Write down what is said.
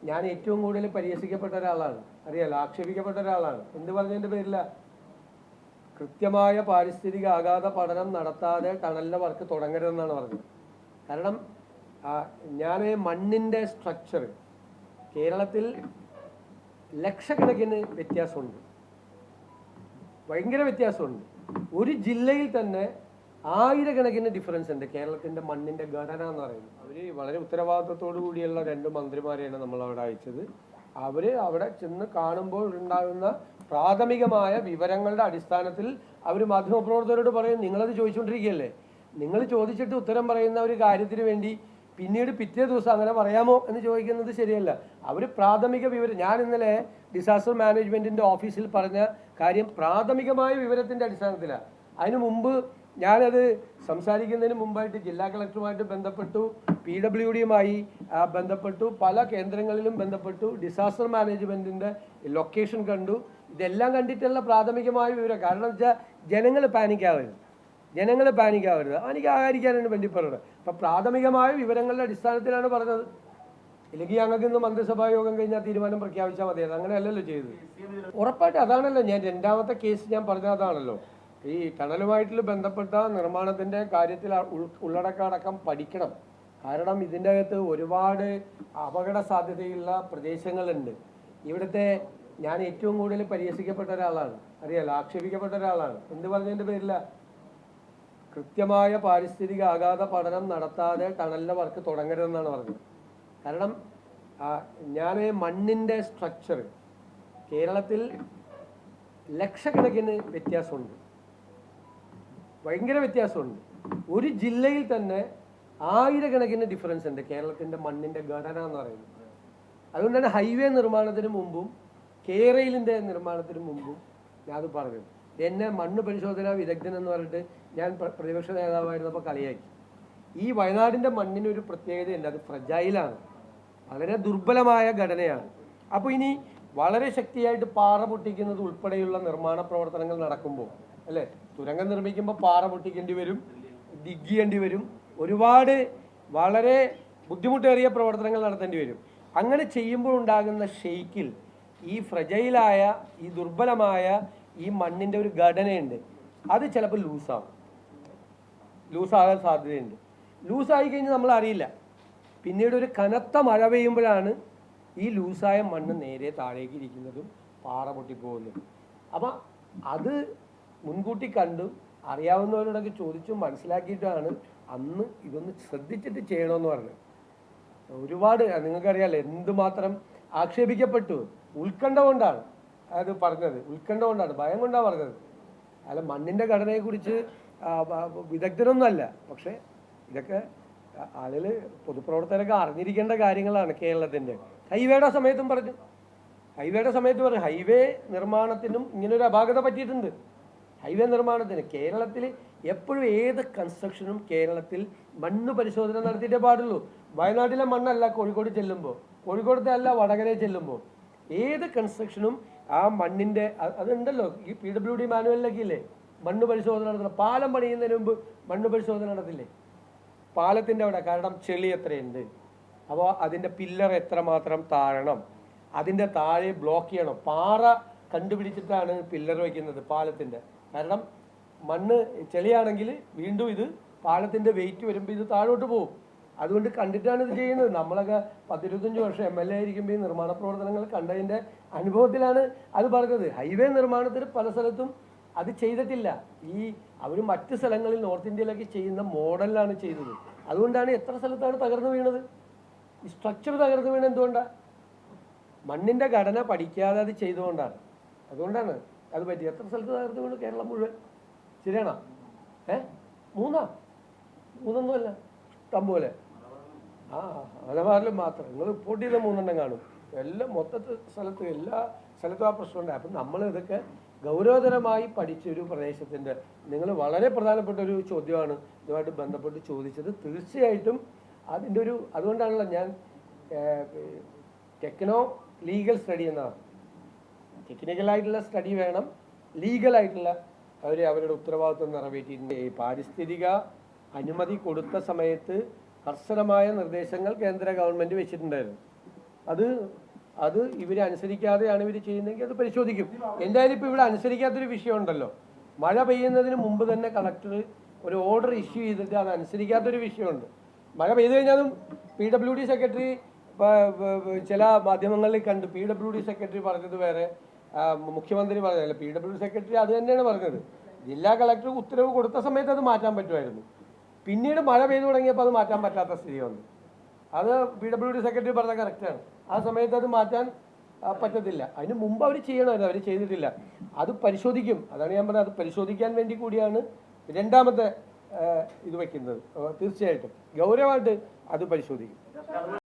ഞാൻ ഏറ്റവും കൂടുതൽ പരിഹസിക്കപ്പെട്ട ഒരാളാണ്, അറിയാലോ, ആക്ഷേപിക്കപ്പെട്ട ഒരാളാണ്. എന്ത് പറഞ്ഞതിൻ്റെ പേരില്ല? കൃത്യമായ പാരിസ്ഥിതിക ആഘാത പഠനം നടത്താതെ ടണലിൻ്റെ വർക്ക് തുടങ്ങരുതെന്നാണ് പറഞ്ഞത്. കാരണം ഞാൻ മണ്ണിൻ്റെ സ്ട്രക്ചർ കേരളത്തിൽ ലക്ഷക്കണക്കിന് വ്യത്യാസമുണ്ട്, ഭയങ്കര വ്യത്യാസമുണ്ട്. ഒരു ജില്ലയിൽ തന്നെ ആയിരക്കണക്കിന് ഡിഫറൻസ് ഉണ്ട് കേരളത്തിൻ്റെ മണ്ണിൻ്റെ ഘടന എന്ന് പറയുന്നത്. അവർ വളരെ ഉത്തരവാദിത്വത്തോടു കൂടിയുള്ള 2 മന്ത്രിമാരെയാണ് നമ്മളവിടെ അയച്ചത്. അവർ അവിടെ ചെന്ന് കാണുമ്പോൾ ഉണ്ടാകുന്ന പ്രാഥമികമായ വിവരങ്ങളുടെ അടിസ്ഥാനത്തിൽ അവർ മാധ്യമപ്രവർത്തകരോട് പറയും, നിങ്ങളത് ചോദിച്ചുകൊണ്ടിരിക്കുകയല്ലേ, നിങ്ങൾ ചോദിച്ചിട്ട് ഉത്തരം പറയുന്ന ഒരു കാര്യത്തിന് വേണ്ടി പിന്നീട് പിറ്റേ ദിവസം അങ്ങനെ പറയാമോ എന്ന് ചോദിക്കുന്നത് ശരിയല്ല. അവർ പ്രാഥമിക വിവരം, ഞാൻ ഇന്നലെ ഡിസാസ്റ്റർ മാനേജ്മെൻറ്റിൻ്റെ ഓഫീസിൽ പറഞ്ഞ കാര്യം പ്രാഥമികമായ വിവരത്തിൻ്റെ അടിസ്ഥാനത്തിലാണ്. അതിനു മുമ്പ് ഞാനത് സംസാരിക്കുന്നതിന് മുമ്പായിട്ട് ജില്ലാ കളക്ടറുമായിട്ട് ബന്ധപ്പെട്ടു, PWDയുമായി ബന്ധപ്പെട്ടു, പല കേന്ദ്രങ്ങളിലും ബന്ധപ്പെട്ടു, ഡിസാസ്റ്റർ മാനേജ്മെൻറ്റിൻ്റെ ലൊക്കേഷൻ കണ്ടു. ഇതെല്ലാം കണ്ടിട്ടുള്ള പ്രാഥമികമായ വിവരം. കാരണം വെച്ചാൽ ജനങ്ങൾ പാനിക്കാവരുത്, പാനിക്കാകാതിരിക്കാനാണ് വേണ്ടി പറയുന്നത്. അപ്പം പ്രാഥമികമായ വിവരങ്ങളുടെ അടിസ്ഥാനത്തിലാണ് പറഞ്ഞത്. ഇല്ലെങ്കിൽ ഞങ്ങൾക്ക് ഇന്ന് മന്ത്രിസഭാ യോഗം കഴിഞ്ഞാൽ തീരുമാനം പ്രഖ്യാപിച്ചാൽ മതിയായിരുന്നു. അങ്ങനെയല്ലല്ലോ ചെയ്തത്. ഉറപ്പായിട്ട് അതാണല്ലോ ഞാൻ രണ്ടാമത്തെ കേസ് ഞാൻ പറഞ്ഞത്. അതാണല്ലോ ഈ ടണലുമായിട്ട് ബന്ധപ്പെട്ട നിർമ്മാണത്തിൻ്റെ കാര്യത്തിൽ ഉള്ളടക്കം പഠിക്കണം. കാരണം ഇതിൻ്റെ അകത്ത് ഒരുപാട് അപകട സാധ്യതയുള്ള പ്രദേശങ്ങളുണ്ട്. ഇവിടുത്തെ ഞാൻ ഏറ്റവും കൂടുതൽ പരിഹസിക്കപ്പെട്ട ഒരാളാണ്, അറിയാലോ, ആക്ഷേപിക്കപ്പെട്ട ഒരാളാണ്. എന്ത് പറഞ്ഞതിൻ്റെ പേരില്ല? കൃത്യമായ പാരിസ്ഥിതിക ആഘാത പഠനം നടത്താതെ ടണലിൻ്റെ വർക്ക് തുടങ്ങരുതെന്നാണ് പറഞ്ഞത്. കാരണം ഞാൻ മണ്ണിൻ്റെ സ്ട്രക്ചർ കേരളത്തിൽ ലക്ഷക്കണക്കിന് വ്യത്യാസമുണ്ട്, ഭയങ്കര വ്യത്യാസമുണ്ട്. ഒരു ജില്ലയിൽ തന്നെ ആയിരക്കണക്കിന് ഡിഫറൻസ് ഉണ്ട് കേരളത്തിൻ്റെ മണ്ണിൻ്റെ ഘടന എന്ന് പറയുന്നത്. അതുകൊണ്ടാണ് ഹൈവേ നിർമ്മാണത്തിന് മുമ്പും കേരളിൻ്റെ നിർമ്മാണത്തിന് മുമ്പും ഞാനത് പറഞ്ഞത്. എന്നെ മണ്ണ് പരിശോധനാ വിദഗ്ധൻ എന്ന് പറഞ്ഞിട്ട് ഞാൻ പ്രതിപക്ഷ നേതാവായിരുന്നപ്പോൾ കളിയാക്കി. ഈ വയനാടിൻ്റെ മണ്ണിനൊരു പ്രത്യേകതയുണ്ട്, അത് ഫ്രജൈലാണ്, വളരെ ദുർബലമായ ഘടനയാണ്. അപ്പോൾ ഇനി വളരെ ശക്തിയായിട്ട് പാറ പൊട്ടിക്കുന്നത് ഉൾപ്പെടെയുള്ള നിർമ്മാണ പ്രവർത്തനങ്ങൾ നടക്കുമ്പോൾ, അല്ലേ, തുരങ്കം നിർമ്മിക്കുമ്പോൾ പാറ പൊട്ടിക്കേണ്ടി വരും, ഡിഗ് ചെയ്യേണ്ടി വരും, ഒരുപാട് വളരെ ബുദ്ധിമുട്ടേറിയ പ്രവർത്തനങ്ങൾ നടത്തേണ്ടി വരും. അങ്ങനെ ചെയ്യുമ്പോൾ ഉണ്ടാകുന്ന ഷെയ്ക്കിൽ ഈ ഫ്രജൈലായ ഈ ദുർബലമായ ഈ മണ്ണിൻ്റെ ഒരു ഘടനയുണ്ട്, അത് ചിലപ്പോൾ ലൂസാകാൻ സാധ്യതയുണ്ട്. ലൂസായി കഴിഞ്ഞാൽ നമ്മൾ അറിയില്ല. പിന്നീട് ഒരു കനത്ത മഴ പെയ്യുമ്പോഴാണ് ഈ ലൂസായ മണ്ണ് നേരെ താഴേക്ക് ഇരിക്കുന്നതും പാറ പൊട്ടിപ്പോകുന്നതും. അപ്പം അത് മുൻകൂട്ടി കണ്ടും അറിയാവുന്നവരോടൊക്കെ ചോദിച്ചും മനസ്സിലാക്കിയിട്ടാണ് അന്ന് ഇതൊന്ന് ശ്രദ്ധിച്ചിട്ട് ചെയ്യണമെന്ന് പറഞ്ഞത്. ഒരുപാട് നിങ്ങൾക്കറിയാമല്ലോ എന്തുമാത്രം ആക്ഷേപിക്കപ്പെട്ടു. ഉത്കണ്ഠ കൊണ്ടാണ് അത് പറഞ്ഞത്, ഉത്കണ്ഠ കൊണ്ടാണ്, ഭയം കൊണ്ടാണ് പറഞ്ഞത്. അല്ല, മണ്ണിൻ്റെ ഘടനയെക്കുറിച്ച് വിദഗ്ധരൊന്നുമല്ല. പക്ഷേ ഇതൊക്കെ ആളുകൾ, പൊതുപ്രവർത്തകരൊക്കെ അറിഞ്ഞിരിക്കേണ്ട കാര്യങ്ങളാണ്. കേരളത്തിൻ്റെ ഹൈവേയുടെ സമയത്തും പറഞ്ഞു, ഹൈവേ നിർമ്മാണത്തിനും ഇങ്ങനൊരു അപാകത പറ്റിയിട്ടുണ്ട്. ഹൈവേ നിർമ്മാണത്തിന് കേരളത്തിൽ എപ്പോഴും ഏത് കൺസ്ട്രക്ഷനും കേരളത്തിൽ മണ്ണ് പരിശോധന നടത്തിയിട്ടേ പാടുള്ളൂ. വയനാട്ടിലെ മണ്ണല്ല കോഴിക്കോടത്തെ അല്ല വടകരയിൽ ചെല്ലുമ്പോൾ ഏത് കൺസ്ട്രക്ഷനും ആ മണ്ണിൻ്റെ അതുണ്ടല്ലോ. ഈ PWD മാനുവലിലൊക്കെ ഇല്ലേ മണ്ണ് പരിശോധന നടത്തണം. പാലം പണിയുന്നതിന് മുമ്പ് മണ്ണ് പരിശോധന നടത്തില്ലേ പാലത്തിൻ്റെ അവിടെ? കാരണം ചെളി എത്രയുണ്ട്, അപ്പോൾ അതിൻ്റെ പില്ലർ എത്രമാത്രം താഴണം, അതിൻ്റെ താഴെ ബ്ലോക്ക് ചെയ്യണം. പാറ കണ്ടുപിടിച്ചിട്ടാണ് പില്ലർ വയ്ക്കുന്നത് പാലത്തിൻ്റെ. കാരണം മണ്ണ് ചെളിയാണെങ്കിൽ വീണ്ടും ഇത് പാലത്തിൻ്റെ വെയിറ്റ് വരുമ്പോൾ ഇത് താഴോട്ട് പോകും. അതുകൊണ്ട് കണ്ടിട്ടാണ് ഇത് ചെയ്യുന്നത്. നമ്മളൊക്കെ 10-25 വർഷം MLA ആയിരിക്കുമ്പോൾ ഈ നിർമ്മാണ പ്രവർത്തനങ്ങൾ കണ്ടതിൻ്റെ അനുഭവത്തിലാണ് അത് പറഞ്ഞത്. ഹൈവേ നിർമ്മാണത്തിന് പല സ്ഥലത്തും അത് ചെയ്തിട്ടില്ല. അവർ മറ്റ് സ്ഥലങ്ങളിൽ നോർത്ത് ഇന്ത്യയിലൊക്കെ ചെയ്യുന്ന മോഡലിലാണ് ചെയ്തത്. അതുകൊണ്ടാണ് എത്ര സ്ഥലത്താണ് തകർന്നു വീണത്. ഈ സ്ട്രക്ചർ തകർന്നു വീണത് എന്തുകൊണ്ടാണ്? മണ്ണിൻ്റെ ഘടന പഠിക്കാതെ അത് ചെയ്തുകൊണ്ടാണ്. അതുകൊണ്ടാണ് അത് പറ്റി. എത്ര സ്ഥലത്ത് തകർന്നു വീണു? കേരളം മുഴുവൻ. ശരിയാണോ? മൂന്നൊന്നുമല്ല, ഇഷ്ടം പോലെ. മലബാറിലും മാത്രം നിങ്ങൾ റിപ്പോർട്ട് ചെയ്ത 3 കാണും. എല്ലാം മൊത്തത്തിൽ എല്ലാ സ്ഥലത്തും ആ പ്രശ്നമുണ്ട്. അപ്പം നമ്മൾ ഇതൊക്കെ ഗൗരവതരമായി പഠിച്ചൊരു പ്രദേശത്തിൻ്റെ നിങ്ങൾ വളരെ പ്രധാനപ്പെട്ട ഒരു ചോദ്യമാണ് ഇതുമായിട്ട് ബന്ധപ്പെട്ട് ചോദിച്ചത്. തീർച്ചയായിട്ടും അതിൻ്റെ അതുകൊണ്ടാണല്ലോ ഞാൻ ലീഗൽ സ്റ്റഡി എന്നാണ്. ടെക്നിക്കലായിട്ടുള്ള സ്റ്റഡി വേണം, ലീഗലായിട്ടുള്ള അവരുടെ ഉത്തരവാദിത്വം നിറവേറ്റിയിട്ടുണ്ട്. പാരിസ്ഥിതിക അനുമതി കൊടുത്ത സമയത്ത് കർശനമായ നിർദ്ദേശങ്ങൾ കേന്ദ്ര ഗവൺമെൻറ് വെച്ചിട്ടുണ്ടായിരുന്നു. അത് ഇവരെ അനുസരിക്കാതെയാണ് ഇവർ ചെയ്യുന്നതെങ്കിൽ അത് പരിശോധിക്കും. എന്തായാലും ഇപ്പോൾ ഇവിടെ അനുസരിക്കാത്തൊരു വിഷയമുണ്ടല്ലോ. മഴ പെയ്യുന്നതിന് മുമ്പ് തന്നെ കളക്ടർ ഒരു ഓർഡർ ഇഷ്യൂ ചെയ്തിട്ട് അത് അനുസരിക്കാത്തൊരു വിഷയമുണ്ട്. മഴ പെയ്തു കഴിഞ്ഞാലും PWD സെക്രട്ടറി ചില മാധ്യമങ്ങളിൽ കണ്ടു, PWD സെക്രട്ടറി പറഞ്ഞത് വേറെ, മുഖ്യമന്ത്രി പറഞ്ഞതല്ല. PWD സെക്രട്ടറി അത് തന്നെയാണ് പറഞ്ഞത്. ജില്ലാ കളക്ടർ ഉത്തരവ് കൊടുത്ത സമയത്ത് അത് മാറ്റാൻ പറ്റുമായിരുന്നു. പിന്നീട് മഴ പെയ്തു തുടങ്ങിയപ്പോൾ അത് മാറ്റാൻ പറ്റാത്ത സ്ഥിതി വന്നു. അത് PWD സെക്രട്ടറി പറഞ്ഞ കറക്റ്റാണ്. ആ സമയത്ത് അത് മാറ്റാൻ പറ്റത്തില്ല. അതിന് മുമ്പ് അവർ ചെയ്യണമായിരുന്നു, അവർ ചെയ്തിട്ടില്ല. അത് പരിശോധിക്കും. അതാണ് ഞാൻ പറഞ്ഞത്, അത് പരിശോധിക്കാൻ വേണ്ടി കൂടിയാണ് രണ്ടാമത്തെ ഇത് വയ്ക്കുന്നത്. തീർച്ചയായിട്ടും ഗൗരവമായിട്ട് അത് പരിശോധിക്കും.